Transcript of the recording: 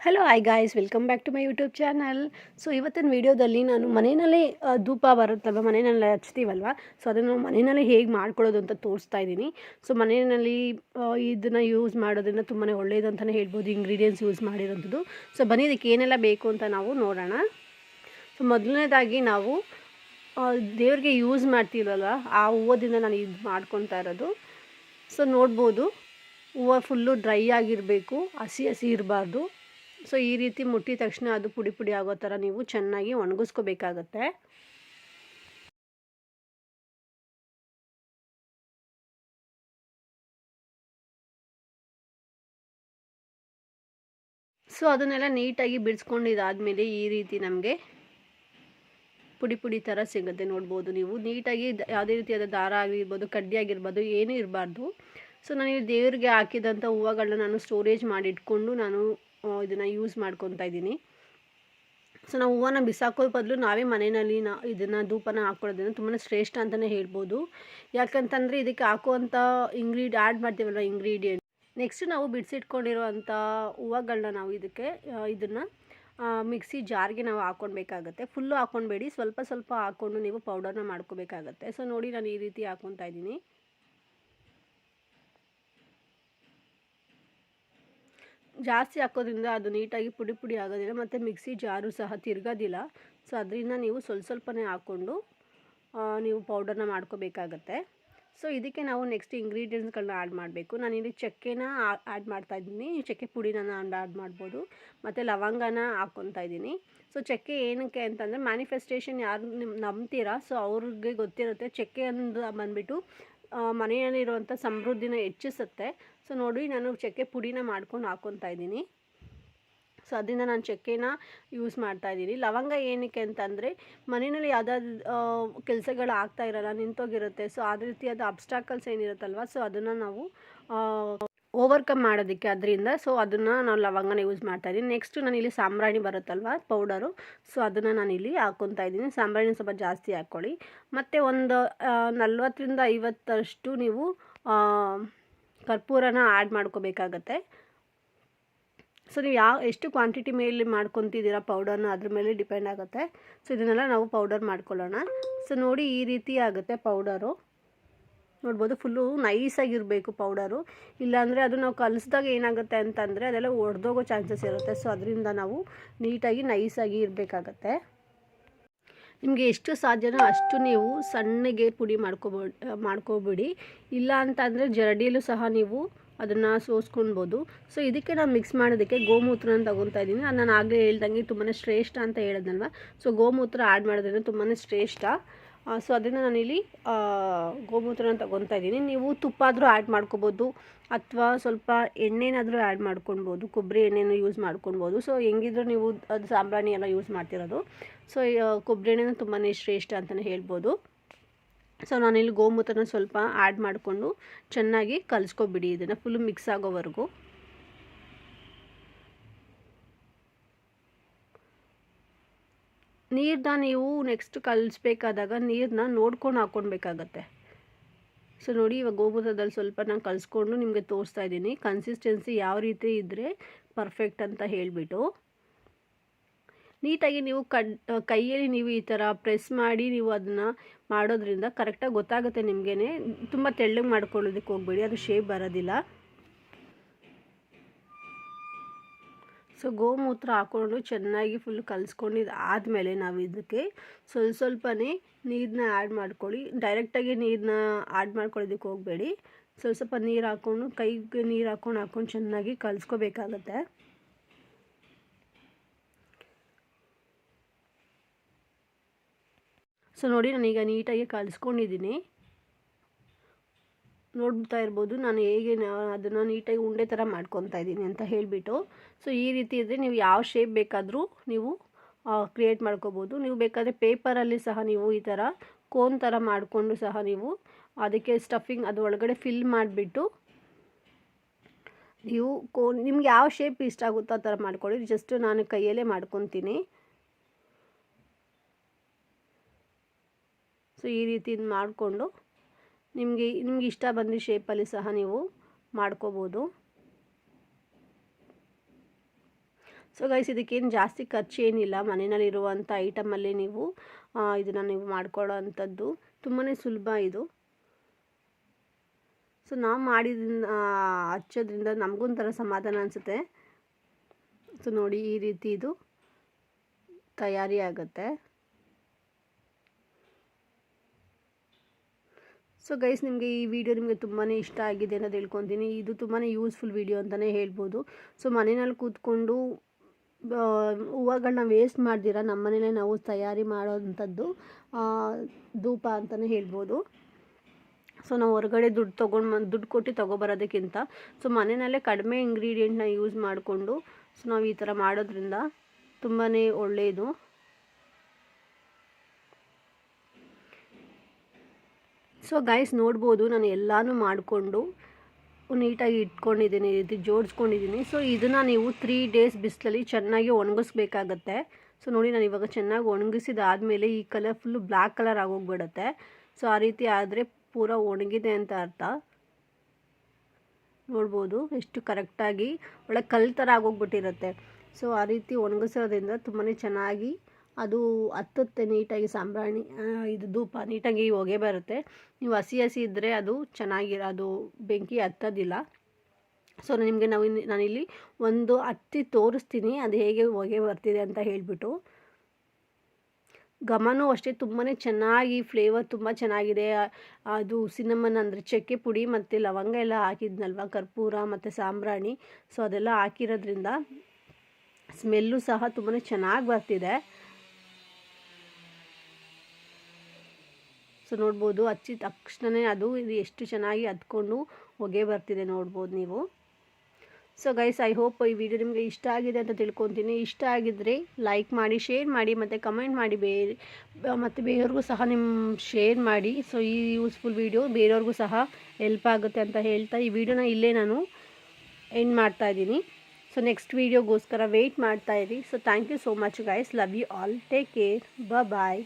Hello hi guys, welcome back to my YouTube channel. So ಇವತ್ತಿನ ವೀಡಿಯೋದಲ್ಲಿ ನಾನು ಮನೆಯಲ್ಲೇ ಧೂಪ ಬರುತ್ತಲ್ವ, ಮನೆಯಲ್ಲೇ ಹಚ್ತೀವಲ್ವ, ಸೊ ಅದನ್ನು ಮನೆಯಲ್ಲೇ ಹೇಗೆ ಮಾಡ್ಕೊಳ್ಳೋದು ಅಂತ ತೋರಿಸ್ತಾ ಇದ್ದೀನಿ. ಸೊ ಮನೆಯಲ್ಲಿ ಇದನ್ನು ಯೂಸ್ ಮಾಡೋದ್ರಿಂದ ತುಂಬಾ ಒಳ್ಳೆಯದು ಅಂತಲೇ ಹೇಳ್ಬೋದು, ಇಂಗ್ರೀಡಿಯೆಂಟ್ಸ್ ಯೂಸ್ ಮಾಡಿರೋಂಥದ್ದು. ಸೊ ಬನ್ನಿ ಇದಕ್ಕೆ ಏನೆಲ್ಲ ಬೇಕು ಅಂತ ನಾವು ನೋಡೋಣ. ಸೊ ಮೊದಲನೇದಾಗಿ ನಾವು ದೇವ್ರಿಗೆ ಯೂಸ್ ಮಾಡ್ತೀವಲ್ವ, ಆ ಹೂವದಿಂದ ನಾನು ಇದು ಮಾಡ್ಕೊತಾ ಇರೋದು. ಸೊ ನೋಡ್ಬೋದು, ಹೂವು ಫುಲ್ಲು ಡ್ರೈ ಆಗಿರಬೇಕು, ಹಸಿ ಇರಬಾರ್ದು. ಸೊ ಈ ರೀತಿ ಮುಟ್ಟಿದ ತಕ್ಷಣ ಅದು ಪುಡಿ ಪುಡಿ ಆಗೋ ಥರ ನೀವು ಚೆನ್ನಾಗಿ ಒಣಗಿಸ್ಕೋಬೇಕಾಗತ್ತೆ. ಸೊ ಅದನ್ನೆಲ್ಲ ನೀಟಾಗಿ ಬಿಡಿಸ್ಕೊಂಡಿದ್ದಾದಮೇಲೆ ಈ ರೀತಿ ನಮಗೆ ಪುಡಿ ಪುಡಿ ಥರ ಸಿಗುತ್ತೆ. ನೋಡ್ಬೋದು ನೀವು, ನೀಟಾಗಿ ಯಾವುದೇ ರೀತಿಯಾದ ದಾರ ಆಗಿರ್ಬೋದು, ಕಡ್ಡಿ ಆಗಿರ್ಬೋದು, ಏನೂ ಇರಬಾರ್ದು. ಸೊ ನಾನು ದೇವರಿಗೆ ಹಾಕಿದಂಥ ಹೂವುಗಳನ್ನ ನಾನು ಸ್ಟೋರೇಜ್ ಮಾಡಿ ಇಟ್ಕೊಂಡು ನಾನು ಇದನ್ನು ಯೂಸ್ ಮಾಡ್ಕೊತಾ ಇದ್ದೀನಿ. ಸೊ ನಾವು ಹೂವನ್ನ ಬಿಸಾಕೋದು ಬದಲು ನಾವೇ ಮನೆಯಲ್ಲಿ ಇದನ್ನು ಧೂಪನ ಹಾಕ್ಕೊಳ್ಳೋದ್ರಿಂದ ತುಂಬಾ ಶ್ರೇಷ್ಠ ಅಂತಲೇ ಹೇಳ್ಬೋದು. ಯಾಕಂತಂದರೆ ಇದಕ್ಕೆ ಹಾಕುವಂಥ ಆ್ಯಡ್ ಮಾಡ್ತೀವಲ್ಲ ಇಂಗ್ರೀಡಿಯೆಂಟ್, ನೆಕ್ಸ್ಟ್ ನಾವು ಬಿಡಿಸಿಟ್ಕೊಂಡಿರುವಂಥ ಹೂವುಗಳನ್ನ ನಾವು ಇದನ್ನು ಮಿಕ್ಸಿ ಜಾರ್ಗೆ ನಾವು ಹಾಕ್ಕೊಳ್ಬೇಕಾಗತ್ತೆ. ಫುಲ್ಲು ಹಾಕ್ಕೊಳ್ಬೇಡಿ, ಸ್ವಲ್ಪ ಸ್ವಲ್ಪ ಹಾಕ್ಕೊಂಡು ನೀವು ಪೌಡರ್ನ ಮಾಡ್ಕೋಬೇಕಾಗತ್ತೆ. ಸೊ ನೋಡಿ, ನಾನು ಈ ರೀತಿ ಹಾಕ್ಕೊತಾ ಇದ್ದೀನಿ. ಜಾಸ್ತಿ ಹಾಕೋದ್ರಿಂದ ಅದು ನೀಟಾಗಿ ಪುಡಿ ಪುಡಿ ಆಗೋದಿಲ್ಲ, ಮತ್ತು ಮಿಕ್ಸಿ ಜಾರು ಸಹ ತಿರುಗೋದಿಲ್ಲ. ಸೊ ಅದರಿಂದ ನೀವು ಸ್ವಲ್ಪನೇ ಹಾಕ್ಕೊಂಡು ನೀವು ಪೌಡರ್ನ ಮಾಡ್ಕೋಬೇಕಾಗತ್ತೆ. ಸೊ ಇದಕ್ಕೆ ನಾವು ನೆಕ್ಸ್ಟ್ ಇಂಗ್ರೀಡಿಯೆಂಟ್ಸ್ಗಳನ್ನ ಆ್ಯಡ್ ಮಾಡಬೇಕು. ನಾನಿಲ್ಲಿ ಚಕ್ಕೆನ ಆ್ಯಡ್ ಮಾಡ್ತಾಯಿದ್ದೀನಿ, ಚಕ್ಕೆ ಪುಡಿನ ಆ್ಯಡ್ ಮಾಡ್ಬೋದು, ಮತ್ತು ಲವಂಗನ ಹಾಕ್ಕೊತಾ ಇದ್ದೀನಿ. ಸೊ ಚಕ್ಕೆ ಏನಕ್ಕೆ ಅಂತಂದರೆ, ಮ್ಯಾನಿಫೆಸ್ಟೇಷನ್ ಯಾರು ನಂಬ್ತೀರಾ ಸೊ ಅವ್ರಿಗೆ ಗೊತ್ತಿರುತ್ತೆ. ಚಕ್ಕೆ ಬಂದುಬಿಟ್ಟು ಮನೆಯಲ್ಲಿರುವಂಥ ಸಮೃದ್ಧಿನ ಹೆಚ್ಚಿಸುತ್ತೆ. ಸೊ ನೋಡಿ, ನಾನು ಚಕ್ಕೆ ಪುಡಿನ ಮಾಡ್ಕೊಂಡು ಹಾಕ್ಕೊತಾ ಇದ್ದೀನಿ. ಸೊ ಅದರಿಂದ ನಾನು ಚಕ್ಕೆನ ಯೂಸ್ ಮಾಡ್ತಾಯಿದ್ದೀನಿ. ಲವಂಗ ಏನಕ್ಕೆ ಅಂತಂದರೆ, ಮನೆಯಲ್ಲಿ ಯಾವುದಾದ್ರು ಕೆಲಸಗಳು ಆಗ್ತಾ ಇರೋಲ್ಲ, ನಿಂತೋಗಿರುತ್ತೆ. ಸೊ ಅದೇ ರೀತಿಯಾದ ಅಬ್ಸ್ಟಾಕಲ್ಸ್ ಏನಿರುತ್ತಲ್ವ, ಸೊ ಅದನ್ನು ನಾವು ಓವರ್ಕಮ್ ಮಾಡೋದಕ್ಕೆ ಅದರಿಂದ. ಸೊ ಅದನ್ನು ನಾವು ಲವಂಗನ ಯೂಸ್ ಮಾಡ್ತಾಯಿದ್ದೀನಿ. ನೆಕ್ಸ್ಟು ನಾನಿಲ್ಲಿ ಸಾಂಬ್ರಾಣಿ ಬರುತ್ತಲ್ವ ಪೌಡರು, ಸೊ ಅದನ್ನು ನಾನಿಲ್ಲಿ ಹಾಕ್ಕೊತಾ ಇದ್ದೀನಿ. ಸಾಂಬ್ರಾಣಿ ಸ್ವಲ್ಪ ಜಾಸ್ತಿ ಹಾಕ್ಕೊಳ್ಳಿ. ಮತ್ತು ಒಂದು 40-50 ನೀವು ಕರ್ಪೂರನ ಆ್ಯಡ್ ಮಾಡ್ಕೋಬೇಕಾಗತ್ತೆ. ಸೊ ನೀವು ಎಷ್ಟು ಕ್ವಾಂಟಿಟಿ ಮೇಲೆ ಮಾಡ್ಕೊತಿದ್ದೀರಾ ಪೌಡರ್ನ, ಅದ್ರ ಮೇಲೆ ಡಿಪೆಂಡ್ ಆಗುತ್ತೆ. ಸೊ ಇದನ್ನೆಲ್ಲ ನಾವು ಪೌಡರ್ ಮಾಡ್ಕೊಳ್ಳೋಣ. ಸೊ ನೋಡಿ, ಈ ರೀತಿ ಆಗುತ್ತೆ ಪೌಡರು. ನೋಡ್ಬೋದು, ಫುಲ್ಲು ನೈಸಾಗಿರಬೇಕು ಪೌಡರು. ಇಲ್ಲಾಂದರೆ ಅದು ನಾವು ಕಲಿಸಿದಾಗ ಏನಾಗುತ್ತೆ ಅಂತಂದರೆ ಅದೆಲ್ಲ ಒಡೆದೋಗೋ ಚಾನ್ಸಸ್ ಇರುತ್ತೆ. ಸೊ ಅದರಿಂದ ನಾವು ನೀಟಾಗಿ ನೈಸಾಗಿ ಇರಬೇಕಾಗತ್ತೆ. ನಿಮಗೆ ಎಷ್ಟು ಸಾಧ್ಯನೋ ಅಷ್ಟು ನೀವು ಸಣ್ಣಗೆ ಪುಡಿ ಮಾಡ್ಕೊಬಿಡಿ. ಇಲ್ಲ ಅಂತಂದರೆ ಜರಡಿಯಲ್ಲೂ ಸಹ ನೀವು ಅದನ್ನು ಸೋಸ್ಕೊಳ್ಬೋದು. ಸೊ ಇದಕ್ಕೆ ನಾನು ಮಿಕ್ಸ್ ಮಾಡೋದಕ್ಕೆ ಗೋಮೂತ್ರನ ತಗೊತಾ ಇದ್ದೀನಿ. ನಾನು ಆಗಲೇ ಹೇಳ್ದಂಗೆ ತುಂಬಾ ಶ್ರೇಷ್ಠ ಅಂತ ಹೇಳಿದ್ನಲ್ವ. ಸೊ ಗೋಮೂತ್ರ ಆ್ಯಡ್ ಮಾಡೋದ್ರಿಂದ ತುಂಬಾ ಶ್ರೇಷ್ಠ. ಸೊ ಅದನ್ನು ನಾನಿಲ್ಲಿ ಗೋಮೂತ್ರನ ತಗೊತಾ ಇದ್ದೀನಿ. ನೀವು ತುಪ್ಪ ಆದರೂ ಆ್ಯಡ್ ಮಾಡ್ಕೊಬೋದು, ಅಥವಾ ಸ್ವಲ್ಪ ಎಣ್ಣೆನಾದರೂ ಆ್ಯಡ್ ಮಾಡ್ಕೊಳ್ಬೋದು, ಕೊಬ್ಬರಿ ಎಣ್ಣೆನೂ ಯೂಸ್ ಮಾಡ್ಕೊಳ್ಬೋದು. ಸೊ ಹೆಂಗಿದ್ರು ನೀವು ಅದು ಸಾಂಬ್ರಾಣಿ ಎಲ್ಲ ಯೂಸ್ ಮಾಡ್ತಿರೋದು. ಸೊ ಕೊಬ್ಬರಿ ಎಣ್ಣೆನೂ ತುಂಬಾ ಶ್ರೇಷ್ಠ ಅಂತಲೇ ಹೇಳ್ಬೋದು. ಸೊ ನಾನಿಲ್ಲಿ ಗೋಮೂತ್ರನ ಸ್ವಲ್ಪ ಆ್ಯಡ್ ಮಾಡಿಕೊಂಡು ಚೆನ್ನಾಗಿ ಕಲಿಸ್ಕೊಬಿಡಿ, ಇದನ್ನು ಫುಲ್ಲು ಮಿಕ್ಸ್ ಆಗೋವರೆಗೂ. ನೀರನ್ನ ನೀವು ನೆಕ್ಸ್ಟ್ ಕಲಿಸ್ಬೇಕಾದಾಗ ನೀರನ್ನ ನೋಡ್ಕೊಂಡು ಹಾಕ್ಕೊಳ್ಬೇಕಾಗತ್ತೆ. ಸೊ ನೋಡಿ, ಇವಾಗ ಗೋಮೂತ್ರದಲ್ಲಿ ಸ್ವಲ್ಪ ನಾನು ಕಲಿಸ್ಕೊಂಡು ನಿಮಗೆ ತೋರಿಸ್ತಾ ಇದ್ದೀನಿ ಕನ್ಸಿಸ್ಟೆನ್ಸಿ ಯಾವ ರೀತಿ ಇದ್ದರೆ ಪರ್ಫೆಕ್ಟ್ ಅಂತ ಹೇಳಿಬಿಟ್ಟು. ನೀಟಾಗಿ ನೀವು ಕೈಯಲ್ಲಿ ನೀವು ಈ ಥರ ಪ್ರೆಸ್ ಮಾಡಿ ನೀವು ಅದನ್ನು ಮಾಡೋದ್ರಿಂದ ಕರೆಕ್ಟಾಗಿ ಗೊತ್ತಾಗುತ್ತೆ ನಿಮಗೇ. ತುಂಬ ತೆಳ್ಳಗೆ ಮಾಡ್ಕೊಳ್ಳೋದಕ್ಕೆ ಹೋಗಬೇಡಿ, ಅದು ಶೇಪ್ ಬರೋದಿಲ್ಲ. ಸೊ ಗೋಮೂತ್ರ ಹಾಕ್ಕೊಂಡು ಚೆನ್ನಾಗಿ ಫುಲ್ ಕಲಿಸ್ಕೊಂಡಿದ್ದು ಆದಮೇಲೆ ನಾವು ಇದಕ್ಕೆ ಸ್ವಲ್ಪನೇ ನೀರನ್ನ ಆ್ಯಡ್ ಮಾಡ್ಕೊಳ್ಳಿ. ಡೈರೆಕ್ಟಾಗಿ ನೀರನ್ನ ಆ್ಯಡ್ ಮಾಡ್ಕೊಳ್ಳೋದಕ್ಕೆ ಹೋಗಬೇಡಿ. ಸ್ವಲ್ಪ ನೀರು ಹಾಕ್ಕೊಂಡು, ಕೈಗೆ ನೀರು ಹಾಕ್ಕೊಂಡು ಚೆನ್ನಾಗಿ ಕಲಿಸ್ಕೋಬೇಕಾಗತ್ತೆ. ಸೊ ನೋಡಿ, ನಾನೀಗ ನೀಟಾಗಿ ಕಲಿಸ್ಕೊಂಡಿದ್ದೀನಿ. ನೋಡ್ತಾ ಇರ್ಬೋದು ನಾನು ಹೇಗೆ ಅದನ್ನು ನೀಟಾಗಿ ಉಂಡೆ ಥರ ಮಾಡ್ಕೊತಾ ಇದ್ದೀನಿ ಅಂತ ಹೇಳಿಬಿಟ್ಟು. ಸೊ ಈ ರೀತಿ ಇದ್ದರೆ ನೀವು ಯಾವ ಶೇಪ್ ಬೇಕಾದರೂ ನೀವು ಕ್ರಿಯೇಟ್ ಮಾಡ್ಕೋಬೋದು. ನೀವು ಬೇಕಾದರೆ ಪೇಪರಲ್ಲಿ ಸಹ ನೀವು ಈ ಥರ ಕೋನ್ ಥರ ಮಾಡಿಕೊಂಡು ಸಹ ನೀವು ಅದಕ್ಕೆ ಸ್ಟಫಿಂಗ್ ಅದು ಒಳಗಡೆ ಫಿಲ್ ಮಾಡಿಬಿಟ್ಟು ನೀವು ನಿಮ್ಗೆ ಯಾವ ಶೇಪ್ ಇಷ್ಟ ಆಗುತ್ತೋ ಆ ಥರ ಮಾಡ್ಕೊಳ್ಳಿ. ಜಸ್ಟ್ ನಾನು ಕೈಯಲ್ಲೇ ಮಾಡ್ಕೊತೀನಿ. ಸೊ ಈ ರೀತಿ ಮಾಡಿಕೊಂಡು ನಿಮಗೆ ಇಷ್ಟ ಬಂದ ಶೇಪಲ್ಲಿ ಸಹ ನೀವು ಮಾಡ್ಕೋಬೋದು. ಸೊ ಗೈಸ್ ಇದಕ್ಕೇನು ಜಾಸ್ತಿ ಖರ್ಚು ಏನಿಲ್ಲ, ಮನೆಯಲ್ಲಿರುವಂಥ ಐಟಮಲ್ಲಿ ನೀವು ಇದನ್ನು ನೀವು ಮಾಡ್ಕೊಳ್ಳೋ ಅಂಥದ್ದು ತುಂಬಾ ಸುಲಭ ಇದು. ಸೊ ನಾವು ಮಾಡಿದ್ರಿಂದ ಹಚ್ಚೋದ್ರಿಂದ ನಮಗೊಂಥರ ಸಮಾಧಾನ ಅನಿಸುತ್ತೆ. ಸೊ ನೋಡಿ ಈ ರೀತಿ ಇದು ತಯಾರಿ ಆಗುತ್ತೆ. ಸೊ ಗೈಸ್ ನಿಮಗೆ ಈ ವಿಡಿಯೋ ನಿಮಗೆ ತುಂಬಾ ಇಷ್ಟ ಆಗಿದೆ ಅಂತ ತಿಳ್ಕೊತೀನಿ. ಇದು ತುಂಬಾ ಯೂಸ್ಫುಲ್ ವಿಡಿಯೋ ಅಂತಲೇ ಹೇಳ್ಬೋದು. ಸೊ ಮನೆಯಲ್ಲಿ ಕೂತ್ಕೊಂಡು ಹೂವುಗಳನ್ನ ವೇಸ್ಟ್ ಮಾಡ್ದಿರ ನಮ್ಮ ಮನೇಲೆ ನಾವು ತಯಾರಿ ಮಾಡೋವಂಥದ್ದು ಧೂಪ ಅಂತಲೇ ಹೇಳ್ಬೋದು. ಸೊ ನಾವು ಹೊರಗಡೆ ದುಡ್ಡು ಕೊಟ್ಟು ತೊಗೊಬರೋದಕ್ಕಿಂತ ಸೊ ಮನೆಯಲ್ಲೇ ಕಡಿಮೆ ಇಂಗ್ರೀಡಿಯೆಂಟ್ನ ಯೂಸ್ ಮಾಡಿಕೊಂಡು ಸೊ ನಾವು ಈ ಥರ ಮಾಡೋದ್ರಿಂದ ತುಂಬಾ ಒಳ್ಳೆಯದು. ಸೊ ಗೈಸ್ ನೋಡ್ಬೋದು ನಾನು ಎಲ್ಲನೂ ಮಾಡಿಕೊಂಡು ನೀಟಾಗಿ ಇಟ್ಕೊಂಡಿದ್ದೀನಿ, ಈ ರೀತಿ ಜೋಡಿಸ್ಕೊಂಡಿದ್ದೀನಿ. ಸೊ ಇದನ್ನು ನೀವು 3 days ಬಿಸಿಲಲ್ಲಿ ಚೆನ್ನಾಗಿ ಒಣಗಿಸ್ಬೇಕಾಗತ್ತೆ. ಸೊ ನೋಡಿ ನಾನು ಇವಾಗ ಚೆನ್ನಾಗಿ ಒಣಗಿಸಿದಾದಮೇಲೆ ಈ ಕಲರ್ ಫುಲ್ಲು ಬ್ಲ್ಯಾಕ್ ಕಲರ್ ಆಗೋಗ್ಬಿಡುತ್ತೆ. ಸೊ ಆ ರೀತಿ ಆದರೆ ಪೂರ ಒಣಗಿದೆ ಅಂತ ಅರ್ಥ. ನೋಡ್ಬೋದು ಎಷ್ಟು ಕರೆಕ್ಟಾಗಿ ಒಳ್ಳೆ ಕಲ್ಲು ಥರ ಆಗೋಗ್ಬಿಟ್ಟಿರುತ್ತೆ. ಸೊ ಆ ರೀತಿ ಒಣಗಿಸೋದ್ರಿಂದ ತುಂಬಾ ಚೆನ್ನಾಗಿ ಅದು ಹತ್ತುತ್ತೆ ನೀಟಾಗಿ. ಸಾಂಬ್ರಾಣಿ ಇದು ಧೂಪ ನೀಟಾಗಿ ಹೊಗೆ ಬರುತ್ತೆ. ನೀವು ಹಸಿ ಇದ್ದರೆ ಅದು ಅದು ಬೆಂಕಿ ಹತ್ತೋದಿಲ್ಲ. ಸೊ ನಿಮಗೆ ನಾನಿಲ್ಲಿ ಒಂದು ಹತ್ತಿ ತೋರಿಸ್ತೀನಿ ಅದು ಹೇಗೆ ಹೊಗೆ ಬರ್ತಿದೆ ಅಂತ ಹೇಳಿಬಿಟ್ಟು. ಘಮನೂ ಅಷ್ಟೇ ತುಂಬಾ ಚೆನ್ನಾಗಿ ಫ್ಲೇವರ್ ತುಂಬ ಚೆನ್ನಾಗಿದೆ. ಅದು ಸಿನಮನ್ ಅಂದರೆ ಚಕ್ಕೆ ಪುಡಿ ಮತ್ತು ಲವಂಗ ಎಲ್ಲ ಹಾಕಿದ್ನಲ್ವ, ಕರ್ಪೂರ ಮತ್ತು ಸಾಂಬ್ರಾಣಿ. ಸೊ ಅದೆಲ್ಲ ಹಾಕಿರೋದ್ರಿಂದ ಸ್ಮೆಲ್ಲು ಸಹ ತುಂಬಾ ಚೆನ್ನಾಗಿ ಬರ್ತಿದೆ. ಸೊ ನೋಡ್ಬೋದು ಹಚ್ಚಿದ ತಕ್ಷಣವೇ ಇದು ಎಷ್ಟು ಚೆನ್ನಾಗಿ ಹತ್ಕೊಂಡು ಹೊಗೆ ಬರ್ತಿದೆ ನೋಡ್ಬೋದು ನೀವು. ಸೊ ಗೈಸ್ ಐ ಹೋಪ್ ಈ ವಿಡಿಯೋ ನಿಮಗೆ ಇಷ್ಟ ಆಗಿದೆ ಅಂತ ತಿಳ್ಕೊತೀನಿ. ಇಷ್ಟ ಆಗಿದ್ದರೆ ಲೈಕ್ ಮಾಡಿ, ಶೇರ್ ಮಾಡಿ ಮತ್ತು ಕಮೆಂಟ್ ಮಾಡಿ, ಮತ್ತು ಬೇರೆಯವ್ರಿಗೂ ಸಹ ಶೇರ್ ಮಾಡಿ. ಸೊ ಈ ಯೂಸ್ಫುಲ್ ವಿಡಿಯೋ ಬೇರೆಯವ್ರಿಗೂ ಸಹ ಹೆಲ್ಪ್ ಆಗುತ್ತೆ ಅಂತ ಹೇಳ್ತಾ ಈ ವಿಡಿಯೋನ ಇಲ್ಲೇ ನಾನು ಎಂಡ್ ಮಾಡ್ತಾಯಿದ್ದೀನಿ. ಸೊ ನೆಕ್ಸ್ಟ್ ವೀಡಿಯೋಗೋಸ್ಕರ ವೆಯ್ಟ್ ಮಾಡ್ತಾಯಿರಿ. So thank you so much guys, love you all, take care, bye.